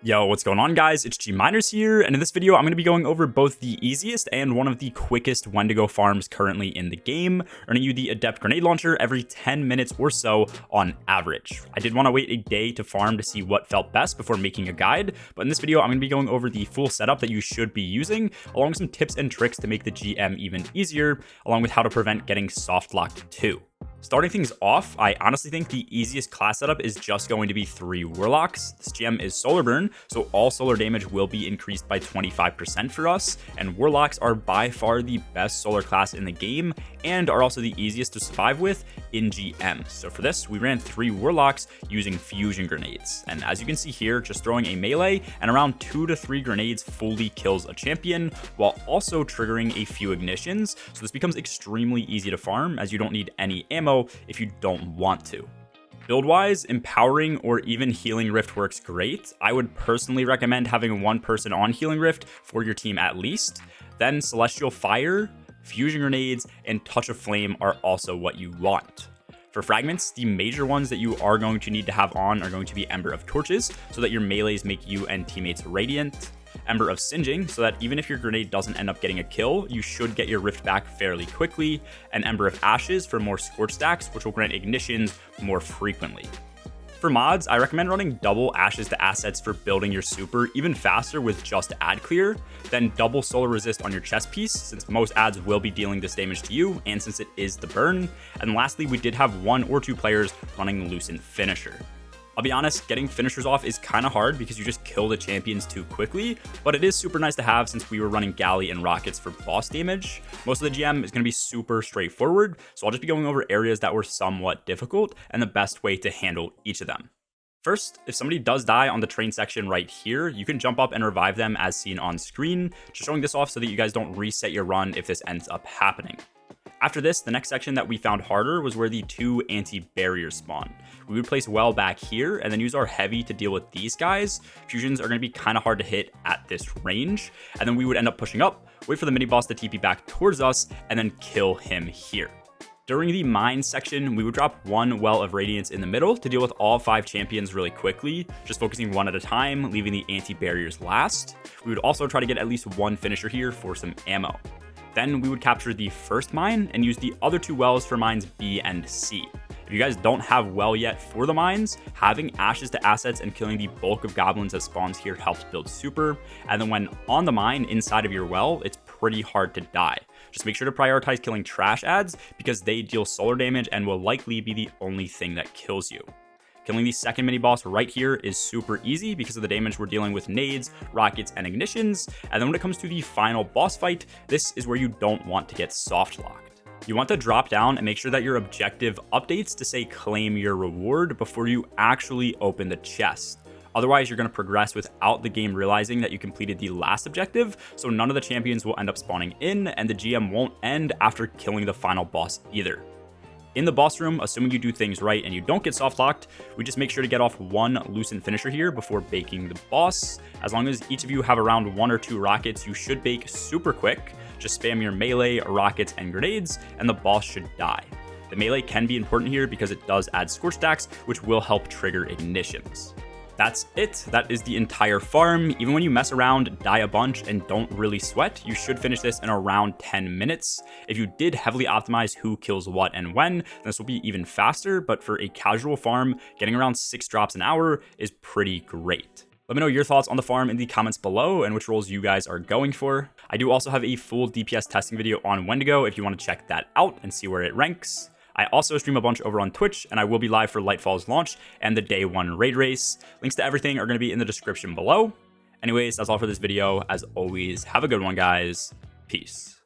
Yo, what's going on, guys? It's G Miners here, and in this video I'm going to be going over both the easiest and one of the quickest Wendigo farms currently in the game, earning you the Adept Grenade Launcher every 10 minutes or so on average. I did want to wait a day to farm to see what felt best before making a guide, but in this video I'm going to be going over the full setup that you should be using, along with some tips and tricks to make the GM even easier, along with how to prevent getting soft locked too. Starting things off, I honestly think the easiest class setup is just going to be 3 Warlocks. This GM is Solar Burn, so all solar damage will be increased by 25% for us, and Warlocks are by far the best solar class in the game, and are also the easiest to survive with in GM. So for this, we ran 3 Warlocks using Fusion Grenades, and as you can see here, just throwing a melee and around 2 to 3 grenades fully kills a champion, while also triggering a few ignitions, so this becomes extremely easy to farm, as you don't need any ammo if you don't want to. Build-wise, Empowering or even Healing Rift works great. I would personally recommend having one person on Healing Rift for your team at least. Then Celestial Fire, Fusion Grenades, and Touch of Flame are also what you want. For fragments, the major ones that you are going to need to have on are going to be Ember of Torches, so that your melees make you and teammates radiant. Ember of Singeing, so that even if your grenade doesn't end up getting a kill, you should get your rift back fairly quickly, and Ember of Ashes for more scorch stacks, which will grant ignitions more frequently. For mods, I recommend running double Ashes to Assets for building your super even faster with just ad clear, then double solar resist on your chest piece, since most ads will be dealing this damage to you, and since it is the burn, and lastly, we did have 1 or 2 players running Lucent Finisher. I'll be honest, getting finishers off is kind of hard because you just kill the champions too quickly, but it is super nice to have since we were running Galley and Rockets for boss damage. Most of the GM is going to be super straightforward, so I'll just be going over areas that were somewhat difficult and the best way to handle each of them. First, if somebody does die on the train section right here, you can jump up and revive them as seen on screen, just showing this off so that you guys don't reset your run if this ends up happening. After this, the next section that we found harder was where the 2 anti-barriers spawn. We would place well back here and then use our heavy to deal with these guys. Fusions are going to be kind of hard to hit at this range, and then we would end up pushing up, wait for the mini boss to TP back towards us, and then kill him here. During the mine section, we would drop 1 Well of Radiance in the middle to deal with all 5 champions really quickly, just focusing 1 at a time, leaving the anti-barriers last. We would also try to get at least 1 finisher here for some ammo. Then we would capture the first mine and use the other 2 wells for mines B and C. If you guys don't have well yet for the mines, having Ashes to Assets and killing the bulk of goblins that spawns here helps build super, and then when on the mine inside of your well, it's pretty hard to die. Just make sure to prioritize killing trash ads because they deal solar damage and will likely be the only thing that kills you. Killing the second mini boss right here is super easy because of the damage we're dealing with nades, rockets, and ignitions. And then when it comes to the final boss fight, this is where you don't want to get soft locked. You want to drop down and make sure that your objective updates to say claim your reward before you actually open the chest. Otherwise, you're going to progress without the game realizing that you completed the last objective, so none of the champions will end up spawning in, and the GM won't end after killing the final boss either. In the boss room, assuming you do things right and you don't get soft locked, we just make sure to get off 1 Lucent Finisher here before baking the boss. As long as each of you have around 1 or 2 rockets, you should bake super quick. Just spam your melee, rockets, and grenades, and the boss should die. The melee can be important here because it does add scorch stacks, which will help trigger ignitions. That's it. That is the entire farm. Even when you mess around, die a bunch, and don't really sweat, you should finish this in around 10 minutes. If you did heavily optimize who kills what and when, then this will be even faster, but for a casual farm, getting around 6 drops an hour is pretty great. Let me know your thoughts on the farm in the comments below and which roles you guys are going for. I do also have a full DPS testing video on Wendigo if you want to check that out and see where it ranks. I also stream a bunch over on Twitch, and I will be live for Nightfall's launch and the day 1 raid race. Links to everything are going to be in the description below. Anyways, that's all for this video. As always, have a good one, guys. Peace.